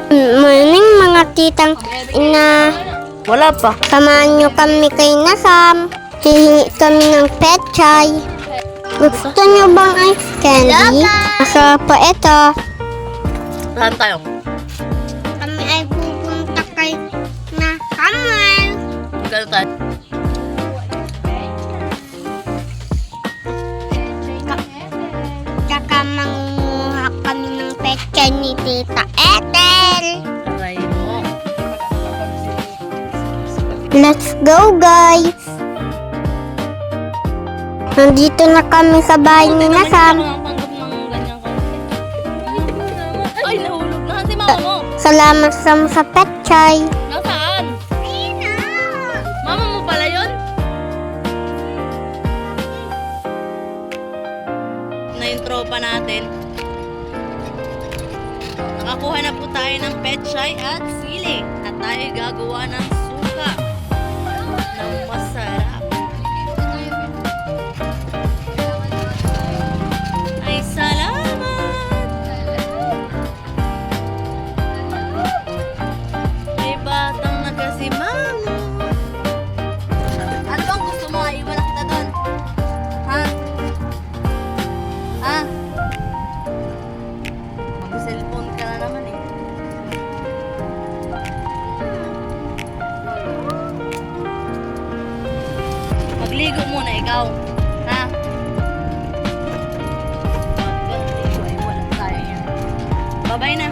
Morning mga titang ina. Wala pa. Samahan nyo kami kay Nasam. Hihingi kami ng pechay. Gusto nyo bang ice candy? Masarap po ito. Saan tayo? Kami ay pupunta kay Nasamuel. Magkano tayo? Tsaka mangunguha kami ng pechay ni Tita Ethel. Try mo. Let's go, guys! Nandito na kami sa bahay ni Nasam. Ay, nahulog na si mama mo. Salamat sa pechay. Nasaan? Mama mo pala yun? Na yung tropa natin. Nakakuha na po tayo ng pechay at sili. At tayo gagawa ng suka. Ng masarap. Ay, salamat! May batang nagkasimango. Ano bang gusto mo? Iwan kita doon. Ha? Ha? Mag-cellphone ka na naman eh. Magligo muna ikaw. Ha? Iwan tayo yan. Bye-bye na.